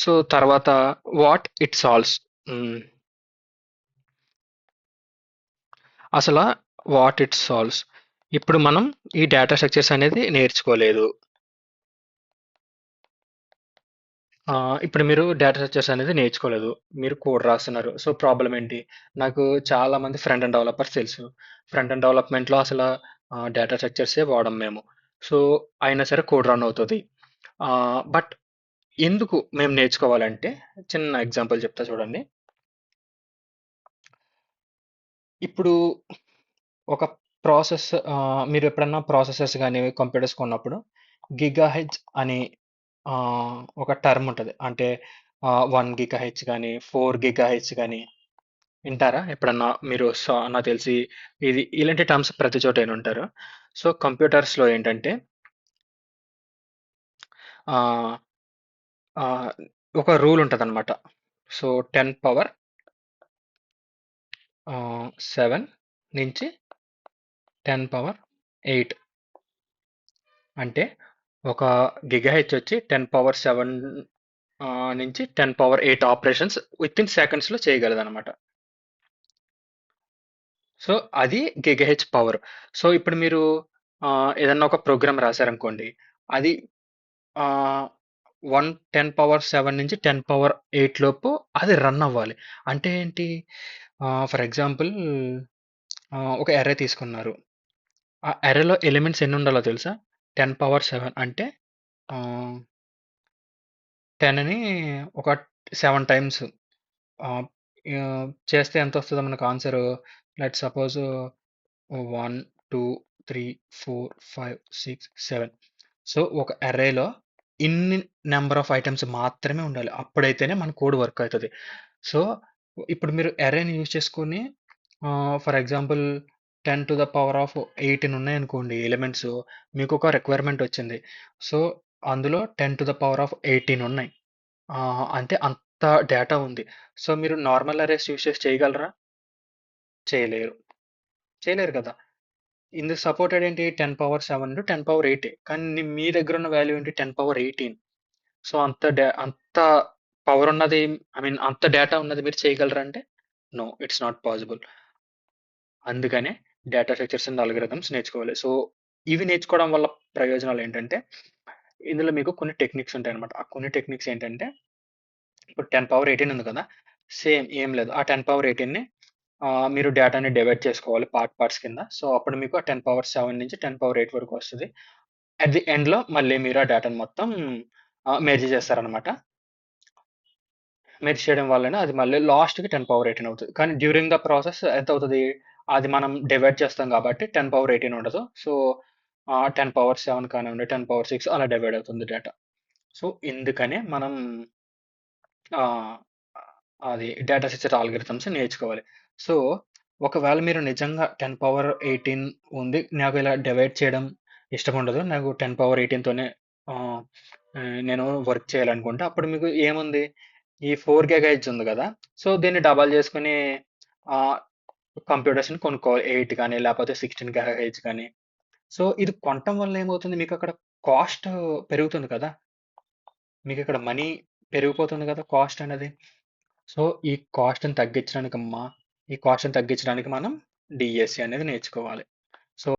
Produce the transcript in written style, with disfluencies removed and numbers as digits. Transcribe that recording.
So తర్వాత what it solves. అసలు what it solves. ఇప్పుడు మనం ఈ డేటా స్ట్రక్చర్స్ అనేది నేర్చుకోలేదు. ఇప్పుడు మీరు డేటా స్ట్రక్చర్స్ అనేది నేర్చుకోలేదు. మీరు కోడ్ రాస్తున్నారు. సో ప్రాబ్లమ్ ఏంటి? నాకు చాలా మంది ఫ్రంట్ ఎండ్ డెవలపర్స్ తెలుసు. ఫ్రంట్ ఎండ్ డెవలప్మెంట్‌లో డేటా స్ట్రక్చర్సే వాడం మేము. సో అయినా సరే కోడ్ రన్ అవుతది. బట్ ఎందుకు మేము నేర్చుకోవాలంటే చిన్న ఎగ్జాంపుల్ చెప్తా చూడండి. ఇప్పుడు ఒక మీరు ఎప్పుడన్నా ప్రాసెసర్స్ గాని, కంప్యూటర్స్ కొన్నప్పుడు గిగాహెర్ట్జ్ అని ఒక టర్మ్ ఉంటది. అంటే 1 గిగాహెర్ట్జ్ గాని, 4 గిగాహెర్ట్జ్ గాని వింటారా? ఎప్పుడన్నా మీరు నాకు తెలిసి ఇలాంటి టర్మ్స్ ప్రతి చోట వినుంటారు. సో కంప్యూటర్స్‌లో ఏంటంటే ఆహ్, ఆహ్, ఒక రూల్ ఉంటదనమాట. సో 10 పవర్ 7 నుంచి 10 పవర్ 8 అంటే ఒక గిగాహెర్ట్జ్ వచ్చి 10 పవర్ 7 నుంచి 10 పవర్ 8 ఆపరేషన్స్ వితిన్ సెకండ్స్‌లో చేయగలదనమాట. సో అది గిగాహెర్ట్జ్ పవర్. సో ఇప్పుడు మీరు ఏదన్నా ఒక ప్రోగ్రామ్ రాసారనుకోండి. అది ఆహ్, 10 పవర్ 7 నుంచి 10 పవర్ 8 లోపు అది రన్ అవ్వాలి. అంటే ఏంటి? ఫర్ ఎగ్జాంపుల్ ఒక అర్రే తీసుకున్నారు. ఆ అర్రేలో ఎలిమెంట్స్ ఎన్ని ఉండాలో తెలుసా? 10 పవర్ 7 అంటే ఆహ్, 10ని ఒక 7 టైమ్స్ చేస్తే ఎంతొస్తదో మనకు ఆన్సరు. Let's suppose 1, 2, 3, 4, 5, 6, 7. సో, ఒక అర్రేలో ఇన్ని నంబర్ ఆఫ్ ఐటెమ్స్ మాత్రమే ఉండాలి. అప్పుడైతేనే మన కోడ్ వర్క్ అయితది. సో, ఇప్పుడు మీరు అర్రేని యూజ్ చేసుకొని for example 10 to the power of 18 ఉన్నాయనుకోండి ఎలిమెంట్స్. మీకొక రిక్వైర్మెంట్ వచ్చింది. సో, అందులో 10 టు ద పవర్ ఆఫ్ 18 ఉన్నాయి. అంటే అంత డేటా ఉంది. సో, మీరు నార్మల్ అర్రేస్ యూజ్ చేసి చేయగలరా? చేయలేరు. చేయలేరు కదా! ఇందుకు సపోర్టెడ్ ఏంటి 10 పవర్ 7 10 పవర్ 8 కానీ మీ దగ్గర ఉన్న వాల్యూ ఏంటి 10 పవర్ 18. సో అంత పవర్ ఉన్నది, ఐ మీన్ అంత డేటా ఉన్నది మీరు చేయగలరా అంటే నో, ఇట్స్ నాట్ పాసిబుల్. అందుకనే డేటా స్ట్రక్చర్స్ అండ్ అల్గోరిథమ్స్ నేర్చుకోవాలి. సో ఇవి నేర్చుకోవడం వల్ల ప్రయోజనాలు ఏంటంటే ఇందులో మీకు కొన్ని టెక్నిక్స్ ఉంటాయన్నమాట. ఆ కొన్ని టెక్నిక్స్ ఏంటంటే ఇప్పుడు 10 పవర్ 18 ఉంది కదా! సేమ్ ఏం లేదు. ఆ 10 పవర్ 18ని మీరు డేటాని డివైడ్ చేసుకోవాలి పార్ట్స్ కింద. సో అప్పుడు మీకు ఆ 10 పవర్ 7 నుంచి 10 పవర్ 8 వరకు వస్తది. అట్ ది ఎండ్‌లో మళ్ళీ మీరు ఆ డేటాను మొత్తం మెర్జ్ చేస్తారనమాట. మెర్జ్ చేయడం వల్లనే అది మళ్ళీ లాస్ట్‌కి 10 పవర్ 18 అవుతది. కానీ డ్యూరింగ్ ద ప్రాసెస్ ఎంతవుతది? అది మనం డివైడ్ చేస్తాం కాబట్టి 10 పవర్ 18 ఉండదు. సో 10 పవర్ 7 కానివ్వండి, 10 పవర్ 6 అలా డివైడ్ అవుతుంది డేటా. సో ఇందుకనే మనం ఆహ్, అది డేటా స్ట్రక్చర్ ఆల్గోరిథమ్స్ నేర్చుకోవాలి. సో ఒకవేళ మీరు నిజంగా 10 పవర్ 18 ఉంది. నాకు ఇలా డివైడ్ చేయడం ఇష్టముండదు. నాకు 10 పవర్ 18 తోనే ఆహ్, నేను వర్క్ చేయాలనుకుంటే అప్పుడు మీకు ఏముంది? ఈ 4 గీగాహెర్ట్జ్ ఉంది గదా! సో దీన్ని డబల్ చేసుకొని ఆహ్, కంప్యూటర్స్‌ని కొనుక్కోవాలి. 8 గాని లేకపోతే 16 గీగాహెర్ట్జ్ గాని. సో ఇది కొనటం వల్ల ఏమవుతుంది? మీకక్కడ కాస్ట్ పెరుగుతుంది కదా! మీకిక్కడ మనీ పెరిగిపోతుంది గదా! కాస్ట్ అనేది. సో ఈ కాస్ట్‌ని తగ్గించడానికమ్మా ఈ కాస్ట్‌ని తగ్గించడానికి మనం డీఎస్సీ అనేది నేర్చుకోవాలి.